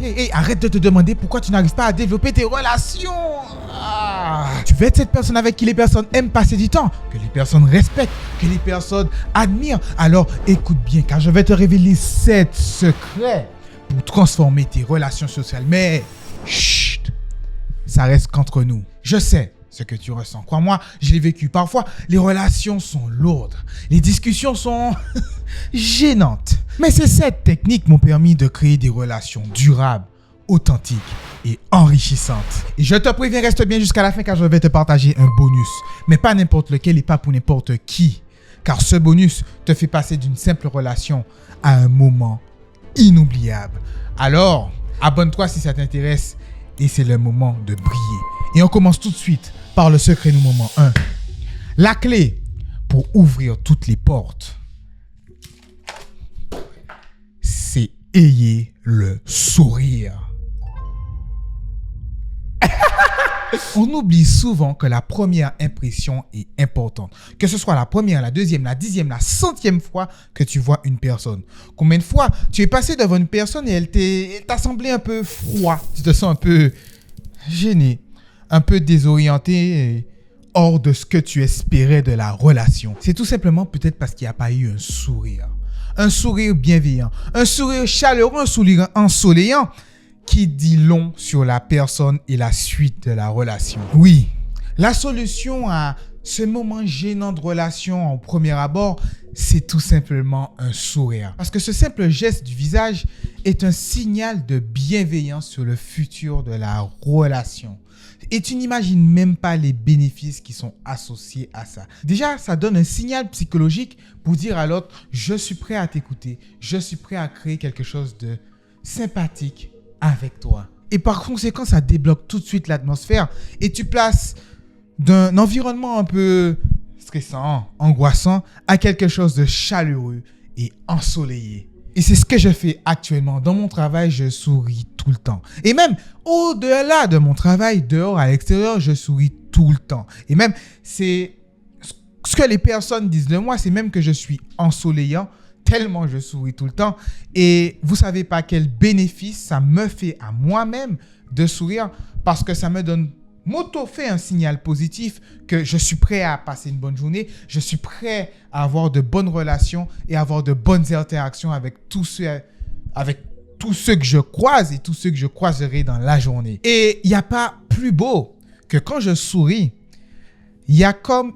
Hey, arrête de te demander pourquoi tu n'arrives pas à développer tes relations. Tu veux être cette personne avec qui les personnes aiment passer du temps, que les personnes respectent, que les personnes admirent. Alors écoute bien, car je vais te révéler 7 secrets pour transformer tes relations sociales. Mais chut, ça reste qu'entre nous. Je sais ce que tu ressens. Crois-moi, je l'ai vécu. Parfois, les relations sont lourdes. Les discussions sont gênantes. Mais ces 7 techniques m'ont permis de créer des relations durables, authentiques et enrichissantes. Et je te préviens, reste bien jusqu'à la fin car je vais te partager un bonus. Mais pas n'importe lequel et pas pour n'importe qui. Car ce bonus te fait passer d'une simple relation à un moment inoubliable. Alors, abonne-toi si ça t'intéresse et c'est le moment de briller. Et on commence tout de suite par le secret numéro 1. La clé pour ouvrir toutes les portes, c'est ayez le sourire. On oublie souvent que la première impression est importante. Que ce soit la première, la deuxième, la 10e, la 100e fois que tu vois une personne. Combien de fois tu es passé devant une personne et elle t'a semblé un peu froid. Tu te sens un peu gêné, un peu désorienté et hors de ce que tu espérais de la relation. C'est tout simplement peut-être parce qu'il n'y a pas eu un sourire. Un sourire bienveillant, un sourire chaleureux, un sourire ensoleillant qui dit long sur la personne et la suite de la relation. Oui, la solution à ce moment gênant de relation en premier abord, c'est tout simplement un sourire. Parce que ce simple geste du visage est un signal de bienveillance sur le futur de la relation. Et tu n'imagines même pas les bénéfices qui sont associés à ça. Déjà, ça donne un signal psychologique pour dire à l'autre, je suis prêt à t'écouter, je suis prêt à créer quelque chose de sympathique avec toi. Et par conséquent, ça débloque tout de suite l'atmosphère et tu places d'un environnement un peu stressant, angoissant, à quelque chose de chaleureux et ensoleillé. Et c'est ce que je fais actuellement. Dans mon travail, je souris tout le temps. Et même au-delà de mon travail, dehors, à l'extérieur, je souris tout le temps. Et même, c'est ce que les personnes disent de moi, c'est même que je suis ensoleillant, tellement je souris tout le temps. Et vous savez pas quel bénéfice ça me fait à moi-même de sourire parce que ça me donne, m'auto-fait un signal positif que je suis prêt à passer une bonne journée, je suis prêt à avoir de bonnes relations et avoir de bonnes interactions avec tous ceux que je croise et tous ceux que je croiserai dans la journée. Et il n'y a pas plus beau que quand je souris, il y a comme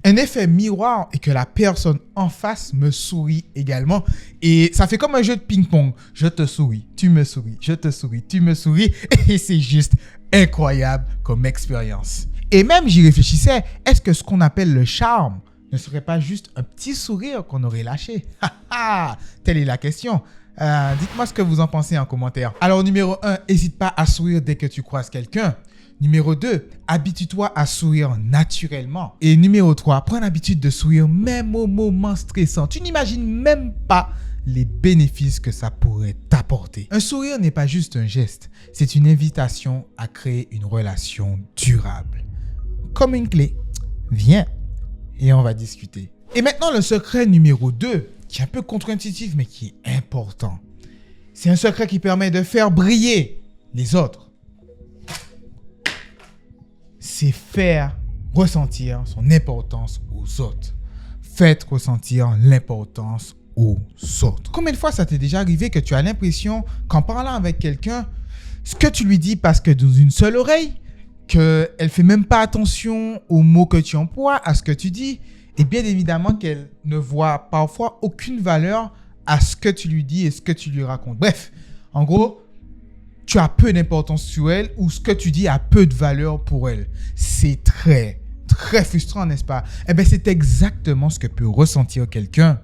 un effet miroir et que la personne en face me sourit également. Et ça fait comme un jeu de ping-pong. Je te souris, tu me souris, je te souris, tu me souris. Et c'est juste incroyable comme expérience. Et même j'y réfléchissais, est-ce que ce qu'on appelle le charme ne serait pas juste un petit sourire qu'on aurait lâché? Telle est la question. Dites-moi ce que vous en pensez en commentaire. Alors numéro 1, n'hésite pas à sourire dès que tu croises quelqu'un. Numéro 2, habitue-toi à sourire naturellement. Et numéro 3, prends l'habitude de sourire même aux moments stressants. Tu n'imagines même pas les bénéfices que ça pourrait t'apporter. Un sourire n'est pas juste un geste, c'est une invitation à créer une relation durable. Comme une clé. Viens et on va discuter. Et maintenant, le secret numéro 2, qui est un peu contre-intuitif mais qui est important. C'est un secret qui permet de faire briller les autres. C'est faire ressentir son importance aux autres. Faites ressentir l'importance aux autres. Combien de fois ça t'est déjà arrivé que tu as l'impression qu'en parlant avec quelqu'un, ce que tu lui dis passe que dans une seule oreille, qu'elle ne fait même pas attention aux mots que tu emploies, à ce que tu dis, et bien évidemment qu'elle ne voit parfois aucune valeur à ce que tu lui dis et ce que tu lui racontes. Bref, en gros, tu as peu d'importance sur elle ou ce que tu dis a peu de valeur pour elle. C'est très, très frustrant, n'est-ce pas? Eh bien, c'est exactement ce que peut ressentir quelqu'un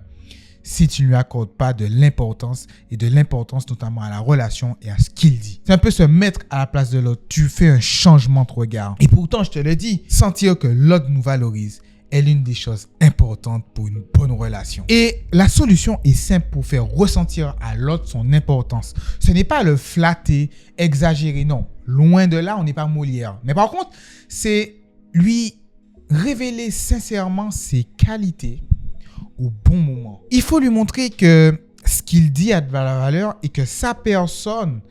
si tu ne lui accordes pas de l'importance et de l'importance notamment à la relation et à ce qu'il dit. C'est un peu se mettre à la place de l'autre. Tu fais un changement de regard. Et pourtant, je te le dis, sentir que l'autre nous valorise est l'une des choses importantes pour une bonne relation. Et la solution est simple pour faire ressentir à l'autre son importance. Ce n'est pas le flatter, exagérer, non. Loin de là, on n'est pas Molière. Mais par contre, c'est lui révéler sincèrement ses qualités au bon moment. Il faut lui montrer que ce qu'il dit a de la valeur et que sa personne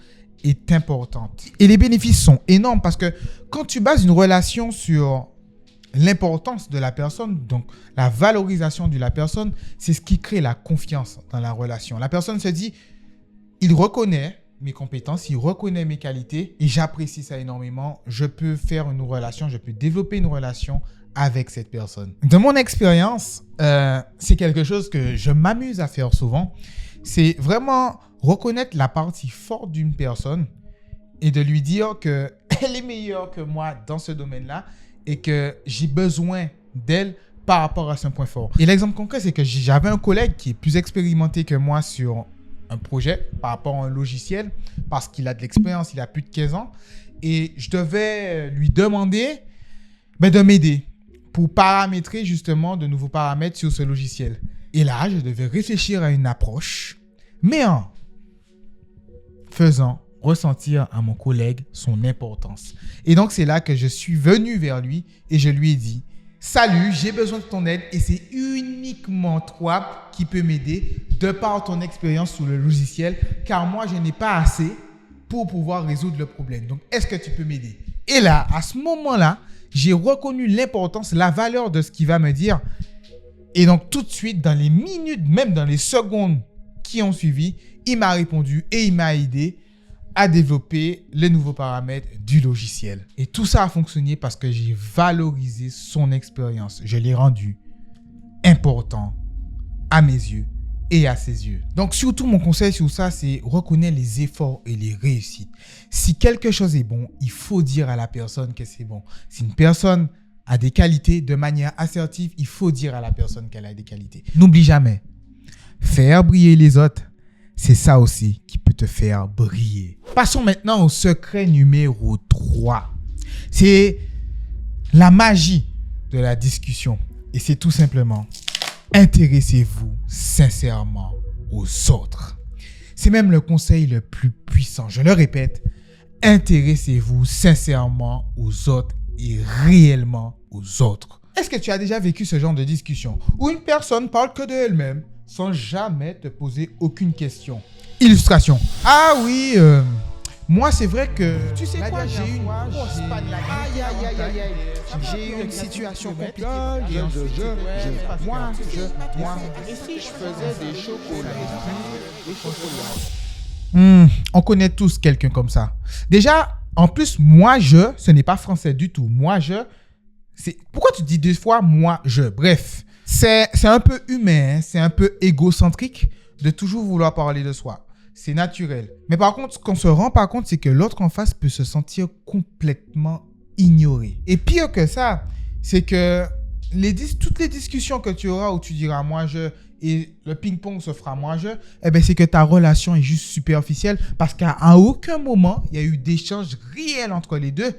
est importante. Et les bénéfices sont énormes parce que quand tu bases une relation sur l'importance de la personne, donc la valorisation de la personne, c'est ce qui crée la confiance dans la relation. La personne se dit, il reconnaît mes compétences, il reconnaît mes qualités et j'apprécie ça énormément. Je peux faire une relation, je peux développer une relation avec cette personne. De mon expérience, c'est quelque chose que je m'amuse à faire souvent. C'est vraiment reconnaître la partie forte d'une personne et de lui dire qu'elle est meilleure que moi dans ce domaine-là et que j'ai besoin d'elle par rapport à son point fort. Et l'exemple concret, c'est que j'avais un collègue qui est plus expérimenté que moi sur un projet par rapport à un logiciel parce qu'il a de l'expérience, il a plus de 15 ans et je devais lui demander de m'aider pour paramétrer justement de nouveaux paramètres sur ce logiciel. Et là, je devais réfléchir à une approche, mais en faisant ressentir à mon collègue son importance. Et donc, c'est là que je suis venu vers lui et je lui ai dit « Salut, j'ai besoin de ton aide et c'est uniquement toi qui peux m'aider de par ton expérience sur le logiciel car moi, je n'ai pas assez pour pouvoir résoudre le problème. Donc, est-ce que tu peux m'aider ?» Et là, à ce moment-là, j'ai reconnu l'importance, la valeur de ce qu'il va me dire. Et donc, tout de suite, dans les minutes, même dans les secondes qui ont suivi, il m'a répondu et il m'a aidé à développer les nouveaux paramètres du logiciel. Et tout ça a fonctionné parce que j'ai valorisé son expérience. Je l'ai rendu important à mes yeux et à ses yeux. Donc, surtout, mon conseil sur ça, c'est reconnaître les efforts et les réussites. Si quelque chose est bon, il faut dire à la personne que c'est bon. Si une personne a des qualités de manière assertive, il faut dire à la personne qu'elle a des qualités. N'oublie jamais, faire briller les autres, c'est ça aussi qui peut te faire briller. Passons maintenant au secret numéro 3. C'est la magie de la discussion. Et c'est tout simplement, intéressez-vous sincèrement aux autres. C'est même le conseil le plus puissant. Je le répète, intéressez-vous sincèrement aux autres et réellement aux autres. Est-ce que tu as déjà vécu ce genre de discussion où une personne parle que d'elle-même sans jamais te poser aucune question? Illustration. Ah oui, moi c'est vrai que... Tu sais quoi, j'ai eu une grosse panne là. J'ai eu une situation compliquée. Moi. Et si je faisais des chocolats? On connaît tous quelqu'un comme ça. Déjà, en plus, ce n'est pas français du tout. Pourquoi tu dis deux fois moi, je? Bref, c'est un peu humain, hein, c'est un peu égocentrique de toujours vouloir parler de soi. C'est naturel. Mais par contre, ce qu'on ne se rend pas compte, c'est que l'autre en face peut se sentir complètement ignoré. Et pire que ça, c'est que toutes les discussions que tu auras où tu diras moi, je, et le ping-pong se fera moi, je, c'est que ta relation est juste superficielle parce qu'à aucun moment, il y a eu d'échange réel entre les deux.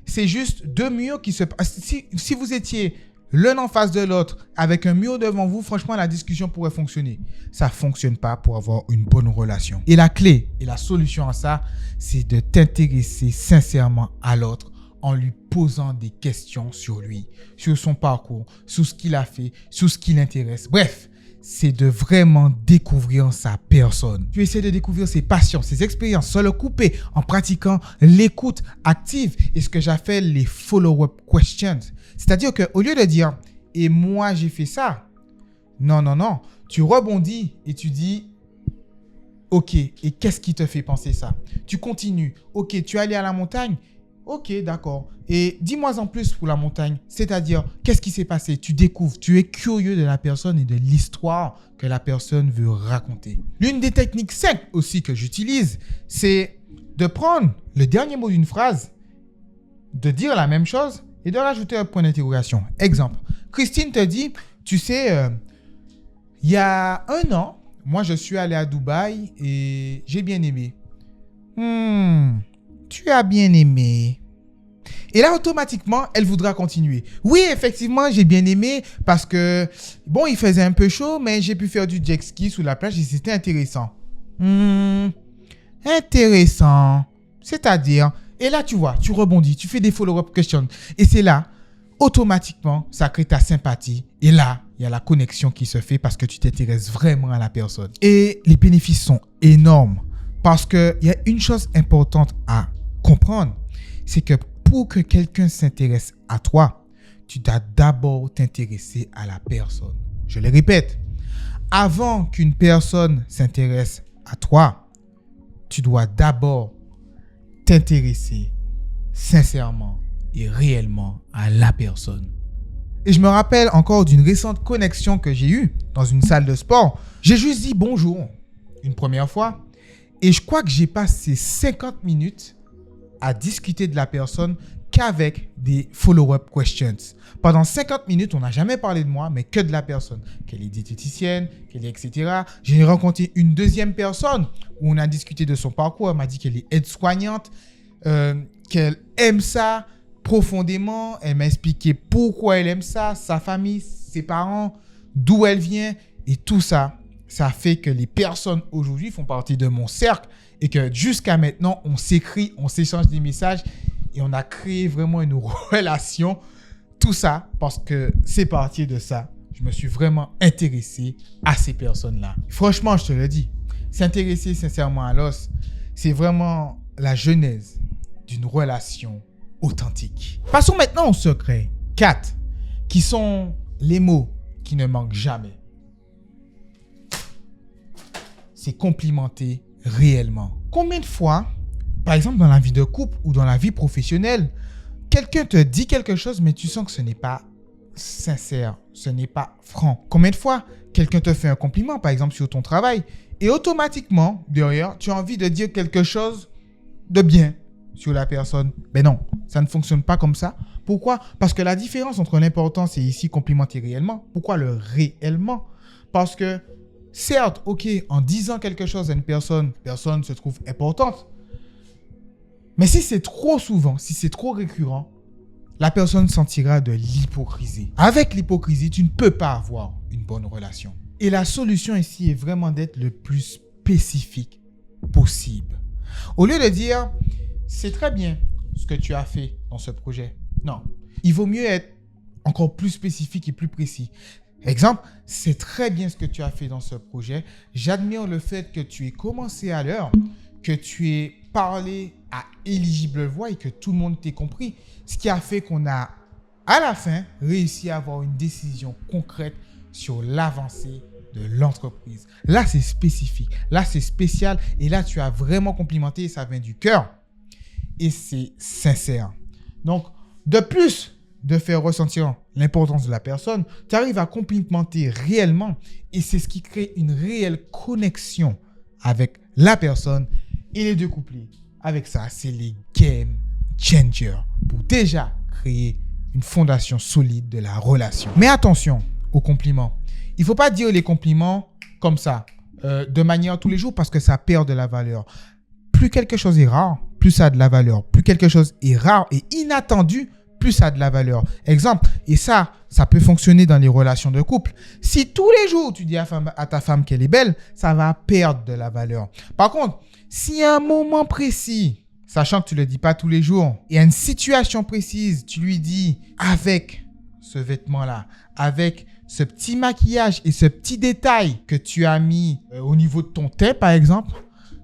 C'est juste deux murs qui se passent. Si vous étiez l'un en face de l'autre, avec un mur devant vous, franchement, la discussion pourrait fonctionner. Ça ne fonctionne pas pour avoir une bonne relation. Et la clé et la solution à ça, c'est de t'intéresser sincèrement à l'autre en lui posant des questions sur lui, sur son parcours, sur ce qu'il a fait, sur ce qui l'intéresse. Bref, c'est de vraiment découvrir sa personne. Tu essaies de découvrir ses passions, ses expériences, sans le couper en pratiquant l'écoute active et ce que j'appelle les follow-up questions. C'est-à-dire qu'au lieu de dire « et moi j'ai fait ça », non, tu rebondis et tu dis « ok, et qu'est-ce qui te fait penser ça ?» Tu continues « ok, tu es allé à la montagne ?» Ok, d'accord. Et dis-moi en plus pour la montagne, c'est-à-dire, qu'est-ce qui s'est passé? Tu découvres, tu es curieux de la personne et de l'histoire que la personne veut raconter. L'une des techniques simples aussi que j'utilise, c'est de prendre le dernier mot d'une phrase, de dire la même chose et de rajouter un point d'interrogation. Exemple, Christine te dit, tu sais, il y a 1 an, moi je suis allé à Dubaï et j'ai bien aimé. Tu as bien aimé. Et là, automatiquement, elle voudra continuer. Oui, effectivement, j'ai bien aimé parce que, bon, il faisait un peu chaud, mais j'ai pu faire du jet ski sous la plage et c'était intéressant. Intéressant. C'est-à-dire, et là, tu vois, tu rebondis, tu fais des follow-up questions. Et c'est là automatiquement, ça crée ta sympathie. Et là, il y a la connexion qui se fait parce que tu t'intéresses vraiment à la personne. Et les bénéfices sont énormes parce qu'il y a une chose importante à comprendre, c'est que pour que quelqu'un s'intéresse à toi, tu dois d'abord t'intéresser à la personne. Je le répète, avant qu'une personne s'intéresse à toi, tu dois d'abord t'intéresser sincèrement et réellement à la personne. Et je me rappelle encore d'une récente connexion que j'ai eue dans une salle de sport. J'ai juste dit bonjour une première fois et je crois que j'ai passé 50 minutes à discuter de la personne qu'avec des follow-up questions. Pendant 50 minutes, on n'a jamais parlé de moi, mais que de la personne. Qu'elle est diététicienne, qu'elle est etc. J'ai rencontré une deuxième personne où on a discuté de son parcours. Elle m'a dit qu'elle est aide-soignante, qu'elle aime ça profondément. Elle m'a expliqué pourquoi elle aime ça, sa famille, ses parents, d'où elle vient. Et tout ça, ça fait que les personnes aujourd'hui font partie de mon cercle et que jusqu'à maintenant, on s'écrit, on s'échange des messages et on a créé vraiment une relation. Tout ça parce que c'est parti de ça. Je me suis vraiment intéressé à ces personnes-là. Franchement, je te le dis, s'intéresser sincèrement à l'os, c'est vraiment la genèse d'une relation authentique. Passons maintenant au secret 4, qui sont les mots qui ne manquent jamais. C'est complimenter réellement. Combien de fois, par exemple dans la vie de couple ou dans la vie professionnelle, quelqu'un te dit quelque chose, mais tu sens que ce n'est pas sincère, ce n'est pas franc. Combien de fois quelqu'un te fait un compliment, par exemple sur ton travail, et automatiquement, derrière, tu as envie de dire quelque chose de bien sur la personne. Mais non, ça ne fonctionne pas comme ça. Pourquoi? Parce que la différence entre l'important, c'est ici complimenter réellement. Pourquoi le réellement? Parce que certes, ok, en disant quelque chose à une personne, personne se trouve importante. Mais si c'est trop souvent, si c'est trop récurrent, la personne sentira de l'hypocrisie. Avec l'hypocrisie, tu ne peux pas avoir une bonne relation. Et la solution ici est vraiment d'être le plus spécifique possible. Au lieu de dire, c'est très bien ce que tu as fait dans ce projet. Non, il vaut mieux être encore plus spécifique et plus précis. Exemple, c'est très bien ce que tu as fait dans ce projet. J'admire le fait que tu aies commencé à l'heure, que tu aies parlé à éligible voix et que tout le monde t'ait compris. Ce qui a fait qu'on a, à la fin, réussi à avoir une décision concrète sur l'avancée de l'entreprise. Là, c'est spécifique. Là, c'est spécial. Et là, tu as vraiment complimenté et ça vient du cœur. Et c'est sincère. Donc, de plus de faire ressentir l'importance de la personne, tu arrives à complimenter réellement et c'est ce qui crée une réelle connexion avec la personne et les deux couplés. Avec ça, c'est les game changers pour déjà créer une fondation solide de la relation. Mais attention aux compliments. Il ne faut pas dire les compliments comme ça, de manière tous les jours parce que ça perd de la valeur. Plus quelque chose est rare, plus ça a de la valeur. Plus quelque chose est rare et inattendu, plus ça a de la valeur. Exemple, et ça peut fonctionner dans les relations de couple. Si tous les jours, tu dis à ta femme qu'elle est belle, ça va perdre de la valeur. Par contre, si à un moment précis, sachant que tu ne le dis pas tous les jours, et à une situation précise, tu lui dis avec ce vêtement-là, avec ce petit maquillage et ce petit détail que tu as mis au niveau de ton teint, par exemple,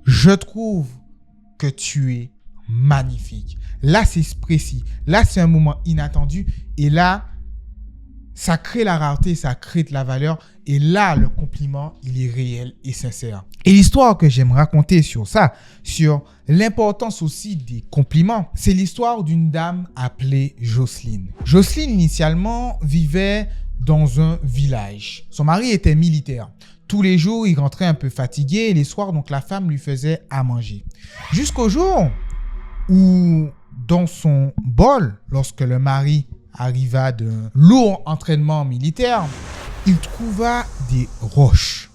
je trouve que tu es magnifique. Là, c'est précis. Là, c'est un moment inattendu. Et là, ça crée la rareté, ça crée de la valeur. Et là, le compliment, il est réel et sincère. Et l'histoire que j'aime raconter sur ça, sur l'importance aussi des compliments, c'est l'histoire d'une dame appelée Jocelyne. Jocelyne, initialement, vivait dans un village. Son mari était militaire. Tous les jours, il rentrait un peu fatigué et les soirs, donc la femme lui faisait à manger. Jusqu'au jour où, dans son bol, lorsque le mari arriva d'un lourd entraînement militaire, il trouva des roches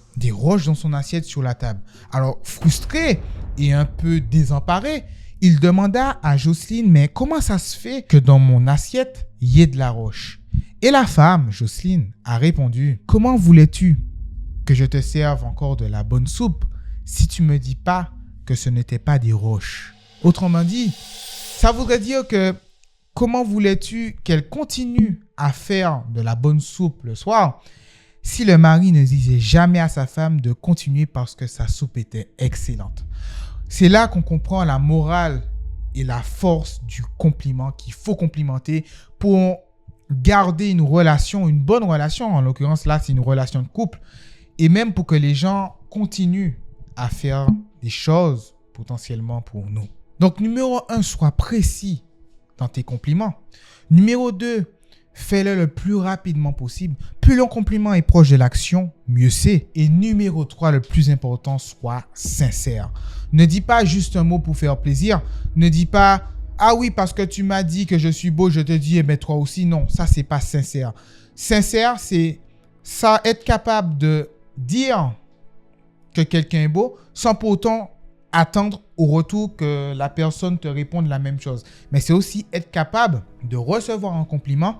dans son assiette sur la table. Alors, frustré et un peu désemparé, il demanda à Jocelyne, mais comment ça se fait que dans mon assiette, il y ait de la roche? Et la femme, Jocelyne, a répondu, comment voulais-tu que je te serve encore de la bonne soupe si tu me dis pas que ce n'était pas des roches? Autrement dit, ça voudrait dire que comment voulais-tu qu'elle continue à faire de la bonne soupe le soir si le mari ne disait jamais à sa femme de continuer parce que sa soupe était excellente? C'est là qu'on comprend la morale et la force du compliment qu'il faut complimenter pour garder une relation, une bonne relation. En l'occurrence, là, c'est une relation de couple. Et même pour que les gens continuent à faire des choses potentiellement pour nous. Donc, numéro 1, sois précis dans tes compliments. Numéro 2, fais-le le plus rapidement possible. Plus le compliment est proche de l'action, mieux c'est. Et numéro 3, le plus important, sois sincère. Ne dis pas juste un mot pour faire plaisir. Ne dis pas « Ah oui, parce que tu m'as dit que je suis beau, je te dis, eh bien toi aussi. » Non, ça, c'est pas sincère. Sincère, c'est ça, être capable de dire que quelqu'un est beau sans pour autant attendre au retour que la personne te réponde la même chose. Mais c'est aussi être capable de recevoir un compliment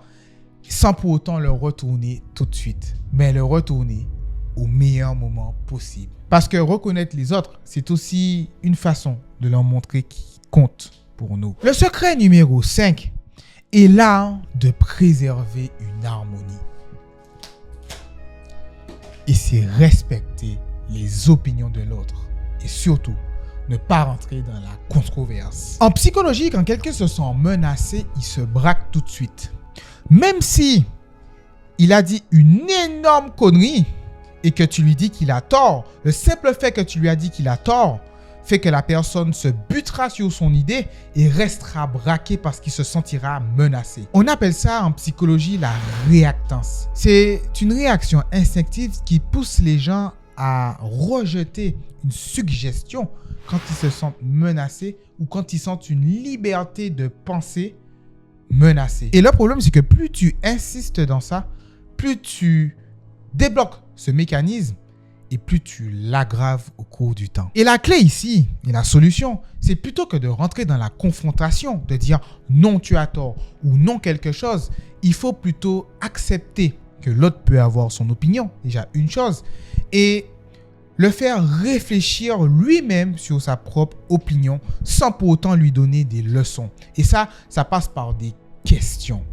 sans pour autant le retourner tout de suite, mais le retourner au meilleur moment possible. Parce que reconnaître les autres, c'est aussi une façon de leur montrer qu'ils comptent pour nous. Le secret numéro 5 est l'art de préserver une harmonie. Et c'est respecter les opinions de l'autre. Et surtout, ne pas rentrer dans la controverse. En psychologie, quand quelqu'un se sent menacé, il se braque tout de suite. Même si il a dit une énorme connerie et que tu lui dis qu'il a tort, le simple fait que tu lui as dit qu'il a tort fait que la personne se butera sur son idée et restera braquée parce qu'il se sentira menacé. On appelle ça en psychologie la réactance. C'est une réaction instinctive qui pousse les gens à rejeter une suggestion quand ils se sentent menacés ou quand ils sentent une liberté de penser menacée. Et le problème, c'est que plus tu insistes dans ça, plus tu débloques ce mécanisme et plus tu l'aggraves au cours du temps. Et la clé ici, et la solution, c'est plutôt que de rentrer dans la confrontation, de dire non, tu as tort ou non quelque chose, il faut plutôt accepter que l'autre peut avoir son opinion, déjà une chose, et le faire réfléchir lui-même sur sa propre opinion sans pour autant lui donner des leçons. Et ça passe par des questions.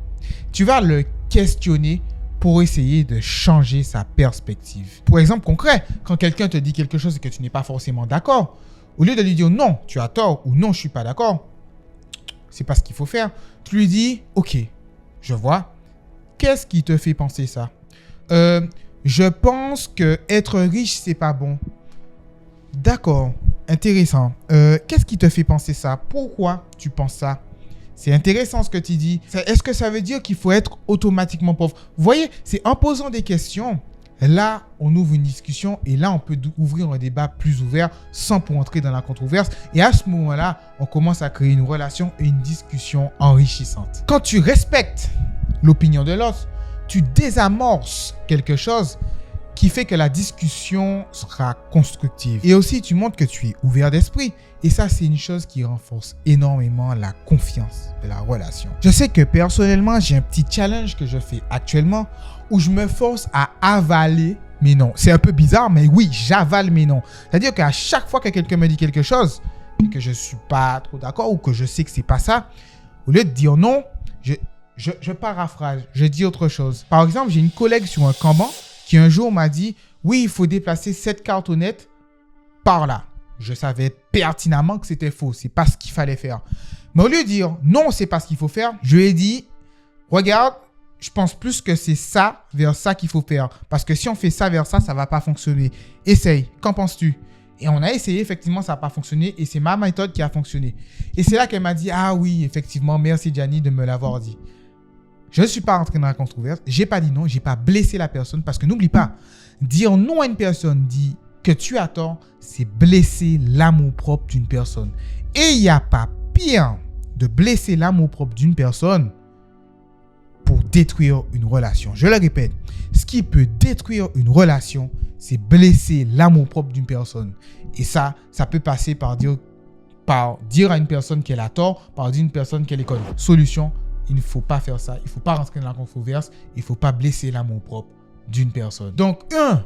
Tu vas le questionner pour essayer de changer sa perspective. Pour exemple concret, quand quelqu'un te dit quelque chose et que tu n'es pas forcément d'accord, au lieu de lui dire non, tu as tort ou non, je ne suis pas d'accord, c'est pas ce qu'il faut faire. Tu lui dis, ok, je vois, qu'est-ce qui te fait penser ça? Je pense que être riche, c'est pas bon. D'accord, intéressant. Qu'est-ce qui te fait penser ça? Pourquoi tu penses ça? C'est intéressant ce que tu dis. Est-ce que ça veut dire qu'il faut être automatiquement pauvre? Vous voyez, c'est en posant des questions, là, on ouvre une discussion et là, on peut ouvrir un débat plus ouvert sans pour entrer dans la controverse. Et à ce moment-là, on commence à créer une relation et une discussion enrichissante. Quand tu respectes l'opinion de l'autre, tu désamorces quelque chose qui fait que la discussion sera constructive. Et aussi, tu montres que tu es ouvert d'esprit. Et ça, c'est une chose qui renforce énormément la confiance de la relation. Je sais que personnellement, j'ai un petit challenge que je fais actuellement où je me force à avaler mes noms. C'est un peu bizarre, mais oui, j'avale mes noms. C'est-à-dire qu'à chaque fois que quelqu'un me dit quelque chose et que je ne suis pas trop d'accord ou que je sais que ce n'est pas ça, au lieu de dire non, je paraphrase, je dis autre chose. Par exemple, j'ai une collègue sur un Kanban qui un jour m'a dit « Oui, il faut déplacer cette cartonnette par là. » Je savais pertinemment que c'était faux. C'est pas ce qu'il fallait faire. Mais au lieu de dire « Non, c'est pas ce qu'il faut faire », je lui ai dit « Regarde, je pense plus que c'est ça vers ça qu'il faut faire. Parce que si on fait ça vers ça, ça va pas fonctionner. Essaye. Qu'en penses-tu » Et on a essayé, effectivement, ça n'a pas fonctionné. Et c'est ma méthode qui a fonctionné. Et c'est là qu'elle m'a dit « Ah oui, effectivement, merci Gianni de me l'avoir dit. » Je ne suis pas rentré dans la controverse. Je n'ai pas dit non. Je n'ai pas blessé la personne. Parce que n'oublie pas, dire non à une personne, dire que tu as tort, c'est blesser l'amour-propre d'une personne. Et il n'y a pas pire de blesser l'amour-propre d'une personne pour détruire une relation. Je le répète, ce qui peut détruire une relation, c'est blesser l'amour-propre d'une personne. Et ça peut passer par dire à une personne qu'elle a tort, par dire à une personne qu'elle est conne. Solution, il ne faut pas faire ça. Il ne faut pas rentrer dans la controverse. Il ne faut pas blesser l'amour-propre d'une personne. Donc, 1,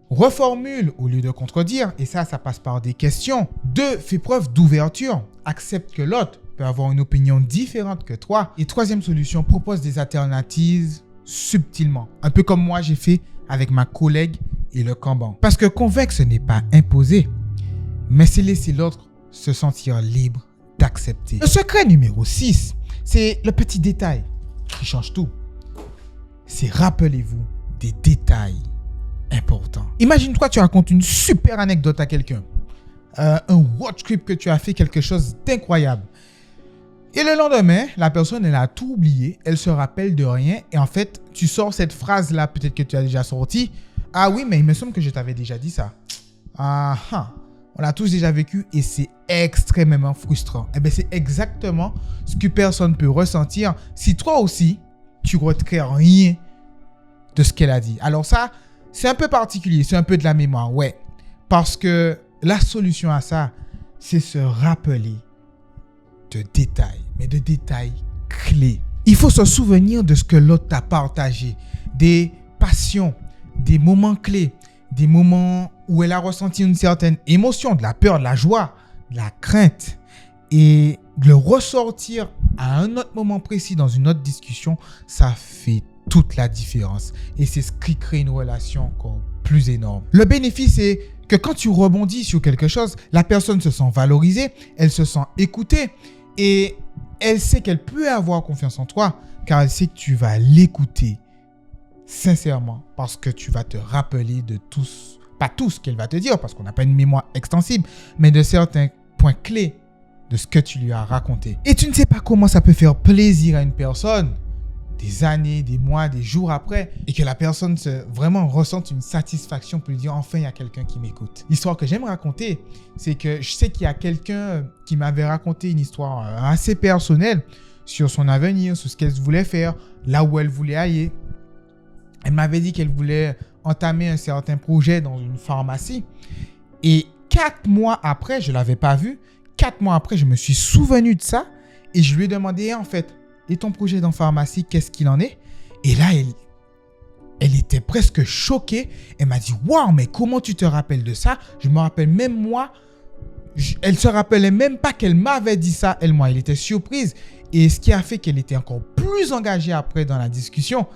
reformule au lieu de contredire. Et ça passe par des questions. 2, fais preuve d'ouverture. Accepte que l'autre peut avoir une opinion différente que toi. Et troisième solution, propose des alternatives subtilement. Un peu comme moi, j'ai fait avec ma collègue et le Kanban. Parce que convaincre, ce n'est pas imposer, mais c'est laisser l'autre se sentir libre d'accepter. Le secret numéro 6, c'est le petit détail qui change tout. C'est rappelez-vous des détails importants. Imagine-toi, tu racontes une super anecdote à quelqu'un. Un road trip que tu as fait, quelque chose d'incroyable. Et le lendemain, la personne, elle a tout oublié, elle se rappelle de rien. Et en fait, tu sors cette phrase-là, peut-être que tu as déjà sorti. Ah oui, mais il me semble que je t'avais déjà dit ça. Ah ah. On l'a tous déjà vécu et c'est extrêmement frustrant. Eh bien, c'est exactement ce que personne peut ressentir si toi aussi, tu ne retiens rien de ce qu'elle a dit. Alors ça, c'est un peu particulier, c'est un peu de la mémoire, ouais. Parce que la solution à ça, c'est se rappeler de détails, mais de détails clés. Il faut se souvenir de ce que l'autre t'a partagé, des passions, des moments clés, des moments où elle a ressenti une certaine émotion, de la peur, de la joie, de la crainte. Et de le ressortir à un autre moment précis dans une autre discussion, ça fait toute la différence. Et c'est ce qui crée une relation encore plus énorme. Le bénéfice, c'est que quand tu rebondis sur quelque chose, la personne se sent valorisée, elle se sent écoutée et elle sait qu'elle peut avoir confiance en toi car elle sait que tu vas l'écouter sincèrement parce que tu vas te rappeler de tous, pas tout ce qu'elle va te dire parce qu'on n'a pas une mémoire extensible, mais de certains points clés de ce que tu lui as raconté. Et tu ne sais pas comment ça peut faire plaisir à une personne des années, des mois, des jours après et que la personne vraiment ressente une satisfaction pour lui dire enfin il y a quelqu'un qui m'écoute. L'histoire que j'aime raconter, c'est que je sais qu'il y a quelqu'un qui m'avait raconté une histoire assez personnelle sur son avenir, sur ce qu'elle voulait faire, là où elle voulait aller. Elle m'avait dit qu'elle voulait entamer un certain projet dans une pharmacie et 4 mois après, je ne l'avais pas vu, 4 mois après, je me suis souvenu de ça et je lui ai demandé en fait, et ton projet dans pharmacie, qu'est-ce qu'il en est? Et là, elle était presque choquée. Elle m'a dit, waouh, mais comment tu te rappelles de ça? Je me rappelle même moi, elle se rappelait même pas qu'elle m'avait dit ça, elle était surprise. Et ce qui a fait qu'elle était encore plus engagée après dans la discussion.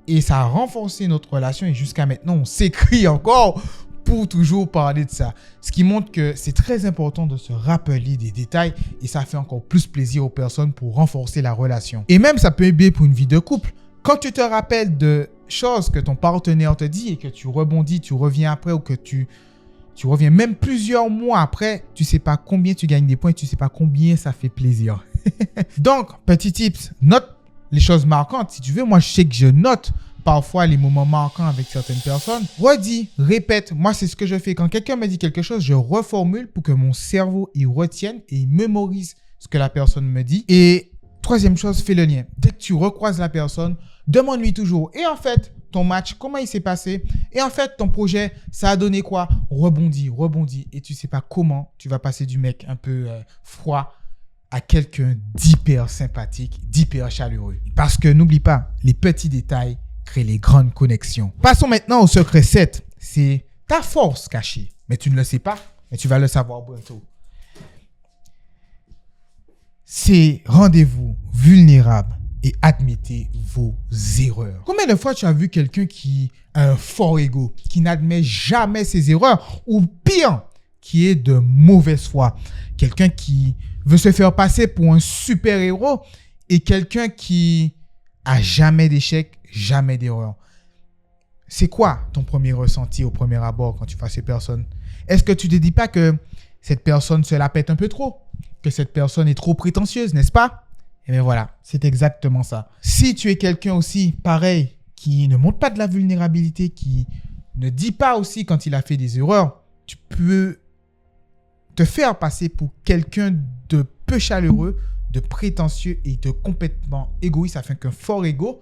Et ça a renforcé notre relation et jusqu'à maintenant, on s'écrit encore pour toujours parler de ça. Ce qui montre que c'est très important de se rappeler des détails et ça fait encore plus plaisir aux personnes pour renforcer la relation. Et même, ça peut aider pour une vie de couple. Quand tu te rappelles de choses que ton partenaire te dit et que tu rebondis, tu reviens après ou que tu reviens même plusieurs mois après, tu ne sais pas combien tu gagnes des points, tu ne sais pas combien ça fait plaisir. Donc, petit tips, note les choses marquantes. Si tu veux, moi, je sais que je note parfois les moments marquants avec certaines personnes. Redis, répète. Moi, c'est ce que je fais. Quand quelqu'un me dit quelque chose, je reformule pour que mon cerveau y retienne et il mémorise ce que la personne me dit. Et troisième chose, fais le lien. Dès que tu recroises la personne, demande-lui toujours. Et en fait, ton match, comment il s'est passé? Et en fait, ton projet, ça a donné quoi? Rebondis. Et tu ne sais pas comment tu vas passer du mec un peu froid à quelqu'un d'hyper sympathique, d'hyper chaleureux. Parce que n'oublie pas, les petits détails créent les grandes connexions. Passons maintenant au secret 7. C'est ta force cachée. Mais tu ne le sais pas, mais tu vas le savoir bientôt. C'est rendez-vous vulnérable et admettez vos erreurs. Combien de fois tu as vu quelqu'un qui a un fort ego, qui n'admet jamais ses erreurs, ou pire, qui est de mauvaise foi? Quelqu'un qui veut se faire passer pour un super-héros et quelqu'un qui a jamais d'échec, jamais d'erreur. C'est quoi ton premier ressenti au premier abord quand tu vois ces personnes? Est-ce que tu ne te dis pas que cette personne se la pète un peu trop? Que cette personne est trop prétentieuse, n'est-ce pas? Et bien voilà, c'est exactement ça. Si tu es quelqu'un aussi, pareil, qui ne montre pas de la vulnérabilité, qui ne dit pas aussi quand il a fait des erreurs, tu peux te faire passer pour quelqu'un de peu chaleureux, de prétentieux et de complètement égoïste afin qu'un fort ego.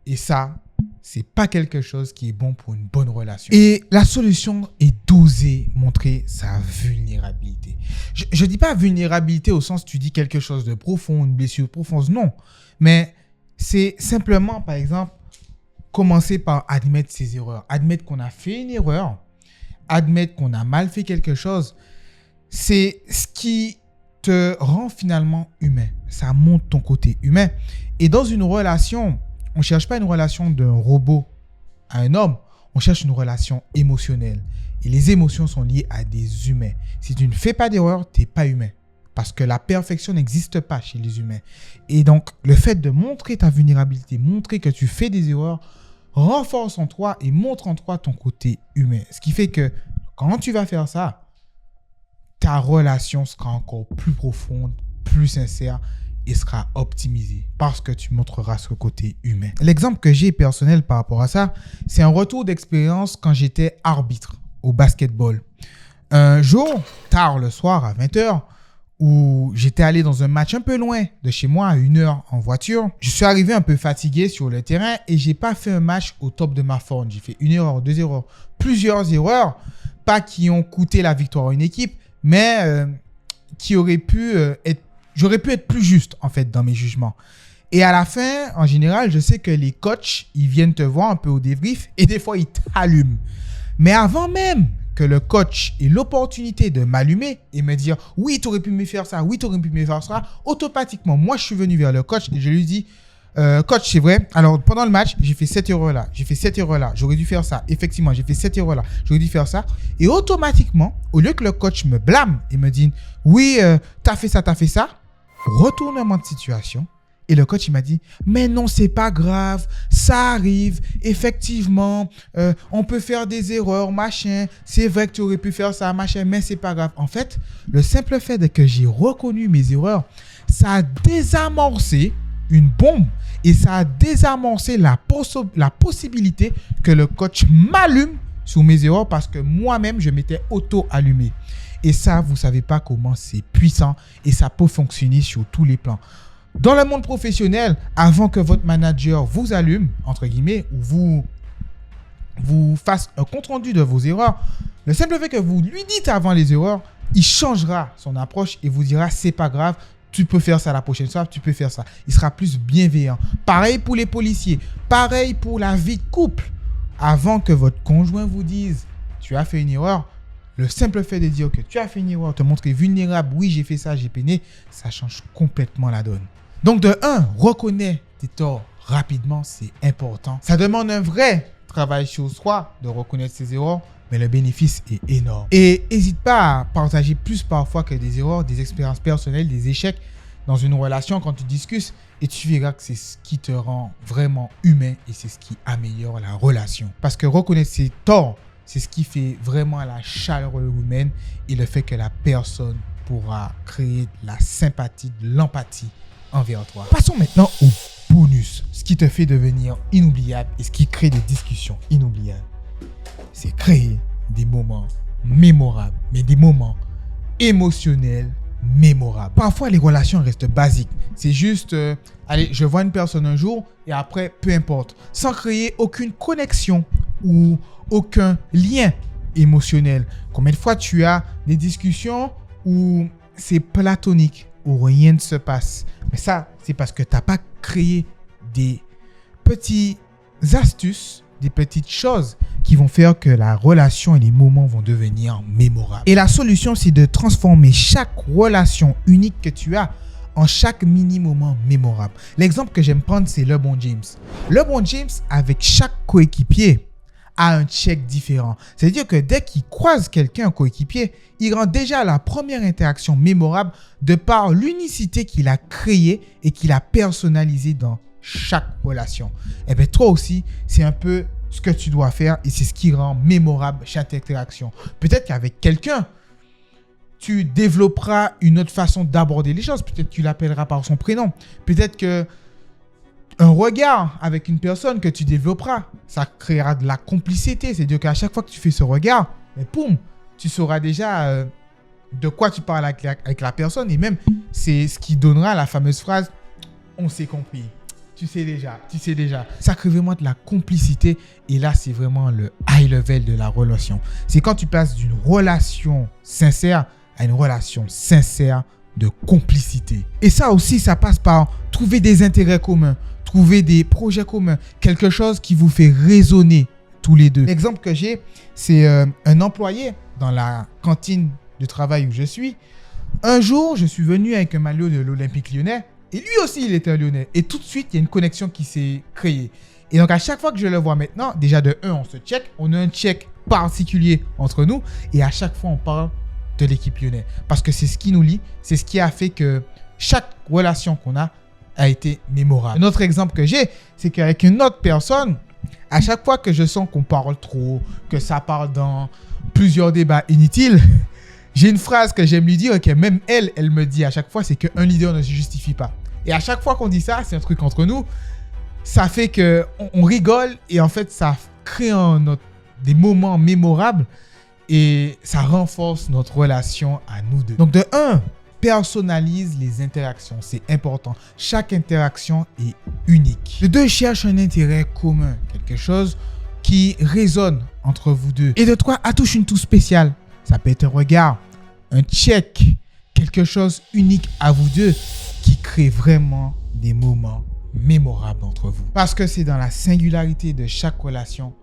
Et ça, c'est pas quelque chose qui est bon pour une bonne relation. Et la solution est d'oser montrer sa vulnérabilité. Je dis pas vulnérabilité au sens tu dis quelque chose de profond, une blessure profonde, non. Mais c'est simplement, par exemple, commencer par admettre ses erreurs. Admettre qu'on a fait une erreur. Admettre qu'on a mal fait quelque chose. C'est ce qui te rend finalement humain. Ça montre ton côté humain. Et dans une relation, on ne cherche pas une relation d'un robot à un homme. On cherche une relation émotionnelle. Et les émotions sont liées à des humains. Si tu ne fais pas d'erreur, tu n'es pas humain. Parce que la perfection n'existe pas chez les humains. Et donc, le fait de montrer ta vulnérabilité, montrer que tu fais des erreurs, renforce en toi et montre en toi ton côté humain. Ce qui fait que quand tu vas faire ça, ta relation sera encore plus profonde, plus sincère et sera optimisée parce que tu montreras ce côté humain. L'exemple que j'ai personnel par rapport à ça, c'est un retour d'expérience quand j'étais arbitre au basketball. Un jour, tard le soir à 20h, où j'étais allé dans un match un peu loin de chez moi, à 1 heure en voiture. Je suis arrivé un peu fatigué sur le terrain et j'ai pas fait un match au top de ma forme. J'ai fait 1 erreur, 2 erreurs, plusieurs erreurs, pas qui ont coûté la victoire à une équipe, mais qui auraient pu j'aurais pu être plus juste en fait dans mes jugements. Et à la fin, en général, je sais que les coachs, ils viennent te voir un peu au débrief et des fois, ils t'allument. Mais avant même que le coach ait l'opportunité de m'allumer et me dire « Oui, tu aurais pu me faire ça, oui, tu aurais pu me faire ça », automatiquement, moi, je suis venu vers le coach et je lui dis « Coach, c'est vrai. Alors, pendant le match, j'ai fait cette erreur-là, j'ai fait cette erreur-là, j'aurais dû faire ça. Effectivement, j'ai fait cette erreur-là, j'aurais dû faire ça. » Et automatiquement, au lieu que le coach me blâme et me dise « Oui, t'as fait ça, retournement de situation. Et le coach, il m'a dit, mais non, c'est pas grave, ça arrive, effectivement, on peut faire des erreurs, machin, c'est vrai que tu aurais pu faire ça, machin, mais c'est pas grave. En fait, le simple fait que j'ai reconnu mes erreurs, ça a désamorcé une bombe et ça a désamorcé la possibilité que le coach m'allume sur mes erreurs parce que moi-même, je m'étais auto-allumé. Et ça, vous savez pas comment c'est puissant et ça peut fonctionner sur tous les plans. Dans le monde professionnel, avant que votre manager vous allume, entre guillemets, ou vous fasse un compte-rendu de vos erreurs, le simple fait que vous lui dites avant les erreurs, il changera son approche et vous dira, c'est pas grave, tu peux faire ça la prochaine fois, tu peux faire ça. Il sera plus bienveillant. Pareil pour les policiers, pareil pour la vie de couple. Avant que votre conjoint vous dise, tu as fait une erreur, le simple fait de dire que tu as fait une erreur, te montrer vulnérable, oui, j'ai fait ça, j'ai peiné, ça change complètement la donne. Donc, de 1, reconnais tes torts rapidement, c'est important. Ça demande un vrai travail sur soi de reconnaître ses erreurs, mais le bénéfice est énorme. Et n'hésite pas à partager plus parfois que des erreurs, des expériences personnelles, des échecs dans une relation quand tu discutes et tu verras que c'est ce qui te rend vraiment humain et c'est ce qui améliore la relation. Parce que reconnaître ses torts, c'est ce qui fait vraiment la chaleur humaine et le fait que la personne pourra créer de la sympathie, de l'empathie envers toi. Passons maintenant au bonus, ce qui te fait devenir inoubliable et ce qui crée des discussions inoubliables. C'est créer des moments mémorables, mais des moments émotionnels mémorables. Parfois, les relations restent basiques. C'est juste, allez, je vois une personne un jour et après, peu importe, sans créer aucune connexion ou aucun lien émotionnel. Combien de fois tu as des discussions où c'est platonique, où rien ne se passe. Mais ça, c'est parce que tu n'as pas créé des petites astuces, des petites choses qui vont faire que la relation et les moments vont devenir mémorables. Et la solution, c'est de transformer chaque relation unique que tu as en chaque mini-moment mémorable. L'exemple que j'aime prendre, c'est LeBron James. LeBron James, avec chaque coéquipier, a un check différent. C'est-à-dire que dès qu'il croise quelqu'un, un coéquipier, il rend déjà la première interaction mémorable de par l'unicité qu'il a créée et qu'il a personnalisée dans chaque relation. Et bien toi aussi, c'est un peu ce que tu dois faire et c'est ce qui rend mémorable chaque interaction. Peut-être qu'avec quelqu'un, tu développeras une autre façon d'aborder les choses. Peut-être que tu l'appelleras par son prénom. Peut-être que un regard avec une personne que tu développeras, ça créera de la complicité. C'est-à-dire qu'à chaque fois que tu fais ce regard, mais poum, tu sauras déjà de quoi tu parles avec la personne. Et même, c'est ce qui donnera la fameuse phrase « on s'est compris ». Tu sais déjà. Ça crée vraiment de la complicité. Et là, c'est vraiment le high level de la relation. C'est quand tu passes d'une relation sincère à une relation sincère de complicité. Et ça aussi, ça passe par trouver des intérêts communs, trouver des projets communs, quelque chose qui vous fait résonner tous les deux. L'exemple que j'ai, c'est un employé dans la cantine de travail où je suis Un jour, je suis venu avec un maillot de l'Olympique Lyonnais et lui aussi, il était un Lyonnais. Et tout de suite, il y a une connexion qui s'est créée. Et donc, à chaque fois que je le vois maintenant, déjà de 1, on se check. On a un check particulier entre nous. Et à chaque fois, on parle de l'équipe lyonnaise. Parce que c'est ce qui nous lie. C'est ce qui a fait que chaque relation qu'on a été mémorable. Un autre exemple que j'ai, c'est qu'avec une autre personne, à chaque fois que je sens qu'on parle trop, que ça parle dans plusieurs débats inutiles, j'ai une phrase que j'aime lui dire, que même elle me dit à chaque fois, c'est qu'un leader ne se justifie pas. Et à chaque fois qu'on dit ça, c'est un truc entre nous. Ça fait qu'on rigole et en fait, ça crée des moments mémorables et ça renforce notre relation à nous deux. Donc de 1, personnalise les interactions. C'est important. Chaque interaction est unique. De 2, cherche un intérêt commun. Quelque chose qui résonne entre vous deux. Et de 3, attouche une touche spéciale. Ça peut être un regard, un check, quelque chose unique à vous deux qui crée vraiment des moments mémorable entre vous. Parce que c'est dans la singularité de chaque relation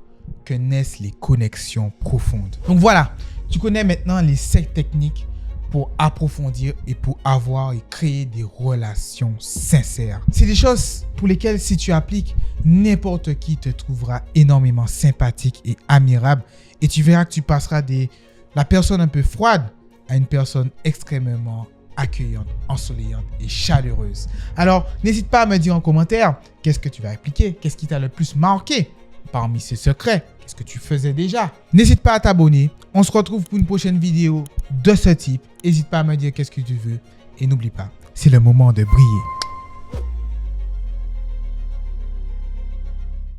que naissent les connexions profondes. Donc voilà, tu connais maintenant les 7 techniques pour approfondir et pour avoir et créer des relations sincères. C'est des choses pour lesquelles si tu appliques, n'importe qui te trouvera énormément sympathique et admirable et tu verras que tu passeras de la personne un peu froide à une personne extrêmement accueillante, ensoleillante et chaleureuse. Alors, n'hésite pas à me dire en commentaire qu'est-ce que tu vas appliquer, qu'est-ce qui t'a le plus marqué parmi ces secrets, qu'est-ce que tu faisais déjà. N'hésite pas à t'abonner. On se retrouve pour une prochaine vidéo de ce type. N'hésite pas à me dire qu'est-ce que tu veux et n'oublie pas, c'est le moment de briller.